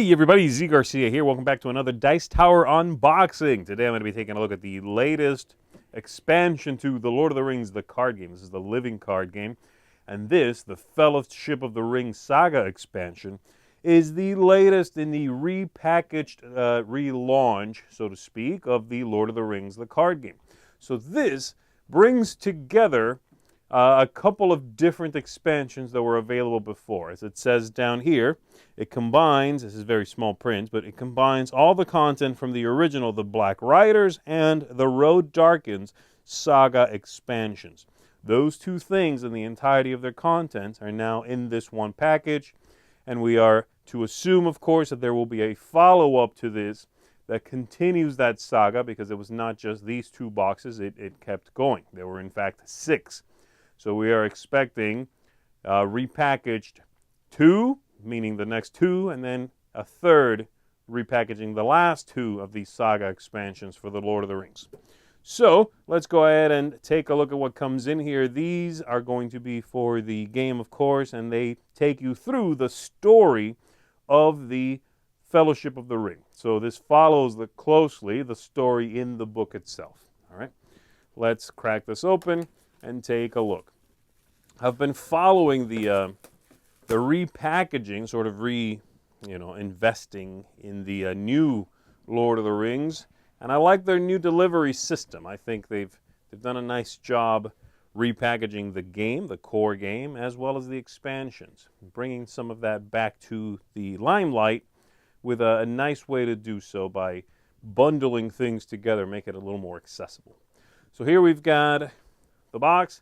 Hey everybody, Z Garcia here. Welcome back to another Dice Tower unboxing. Today I'm going to be taking a look at the latest expansion to the Lord of the Rings, the card game. This is the living card game. And this, the Fellowship of the Ring Saga expansion, is the latest in the repackaged relaunch, so to speak, of the Lord of the Rings, the card game. So this brings together a couple of different expansions that were available before. As it says down here, it combines, this is very small print, but it combines all the content from the original The Black Riders and The Road Darkens Saga expansions. Those two things and the entirety of their content are now in this one package, and we are to assume, of course, that there will be a follow-up to this that continues that saga, because it was not just these two boxes, it kept going. There were, in fact, 6. So we are expecting repackaged 2, meaning the next 2, and then a third repackaging the last 2 of these saga expansions for the Lord of the Rings. So let's go ahead and take a look at what comes in here. These are going to be for the game, of course, and they take you through the story of the Fellowship of the Ring. So this follows closely the story in the book itself. All right, let's crack this open and take a look. I've been following the repackaging, sort of investing in the new Lord of the Rings, and I like their new delivery system. I think they've done a nice job repackaging the game, the core game, as well as the expansions, bringing some of that back to the limelight with a nice way to do so by bundling things together, make it a little more accessible. So here we've got the box.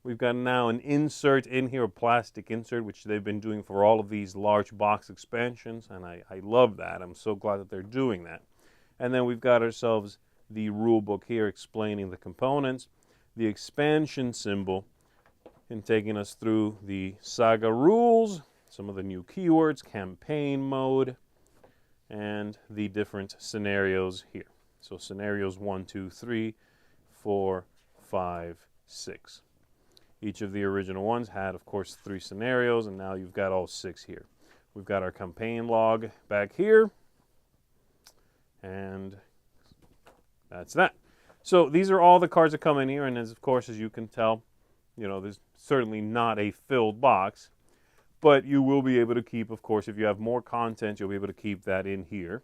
We've got now an insert in here, a plastic insert, which they've been doing for all of these large box expansions, and I love that. I'm so glad that they're doing that. And then we've got ourselves the rule book here explaining the components, the expansion symbol, and taking us through the saga rules, some of the new keywords, campaign mode, and the different scenarios here. So scenarios 1, 2, 3, 4, 5, 6. Each of the original ones had, of course, 3 scenarios, and now you've got all 6 here. We've got our campaign log back here, and that's that. So these are all the cards that come in here, and of course, as you can tell, there's certainly not a filled box, but you will be able to keep, of course, if you have more content, you'll be able to keep that in here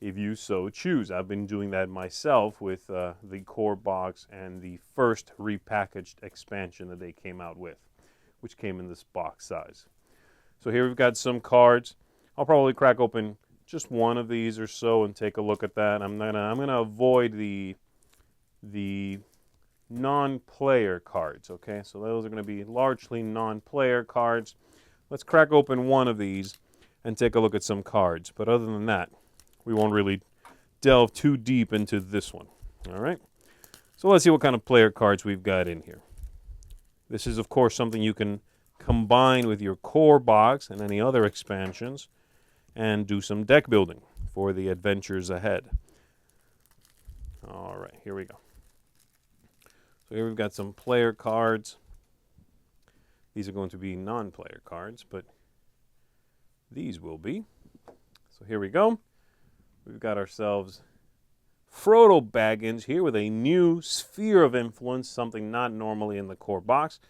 if you so choose. I've been doing that myself with the core box and the first repackaged expansion that they came out with, which came in this box size. So here we've got some cards. I'll probably crack open just one of these or so and take a look at that. I'm gonna avoid the non-player cards. Okay, so those are going to be largely non-player cards. Let's crack open one of these and take a look at some cards. But other than that, we won't really delve too deep into this one. All right? So let's see what kind of player cards we've got in here. This is, of course, something you can combine with your core box and any other expansions and do some deck building for the adventures ahead. All right, here we go. So here we've got some player cards. These are going to be non-player cards, but these will be. So here we go. We've got ourselves Frodo Baggins here with a new sphere of influence, something not normally in the core box,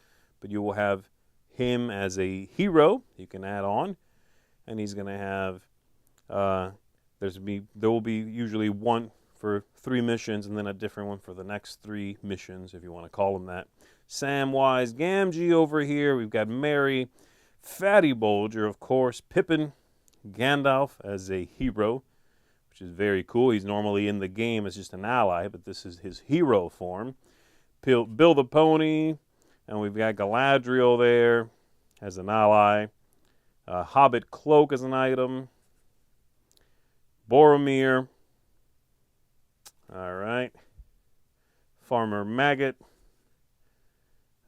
but you will have him as a hero you can add on, and he's going to have, there will be usually one for 3 missions and then a different one for the next 3 missions, if you want to call them that. Samwise Gamgee over here. We've got Merry, Fatty Bolger, of course, Pippin, Gandalf as a hero, which is very cool. He's normally in the game as just an ally, but this is his hero form. Bill the Pony, and we've got Galadriel there as an ally. Hobbit Cloak as an item. Boromir. All right. Farmer Maggot.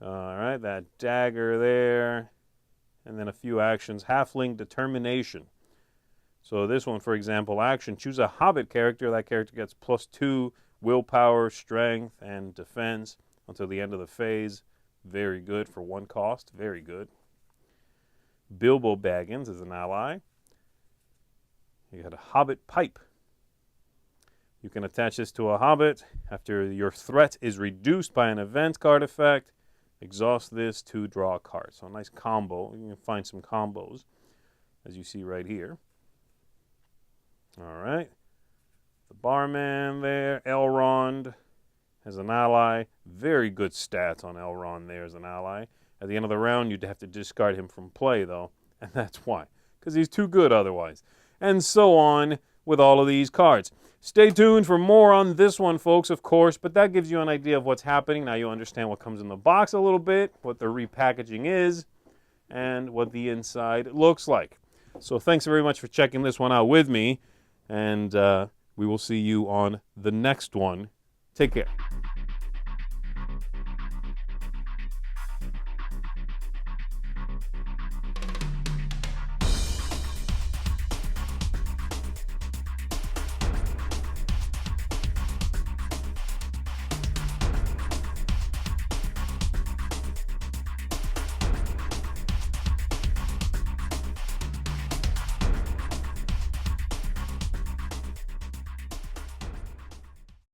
All right, that dagger there. And then a few actions. Halfling Determination. So this one, for example, action. Choose a Hobbit character. That character gets +2 willpower, strength, and defense until the end of the phase. Very good for 1 cost. Very good. Bilbo Baggins is an ally. You got a Hobbit pipe. You can attach this to a Hobbit after your threat is reduced by an event card effect. Exhaust this to draw a card. So a nice combo. You can find some combos, as you see right here. All right. The barman there, Elrond, as an ally. Very good stats on Elrond there as an ally. At the end of the round, you'd have to discard him from play, though, and that's why, because he's too good otherwise. And so on with all of these cards. Stay tuned for more on this one, folks, of course, but that gives you an idea of what's happening. Now you understand what comes in the box a little bit, what the repackaging is, and what the inside looks like. So thanks very much for checking this one out with me, and we will see you on the next one. Take care.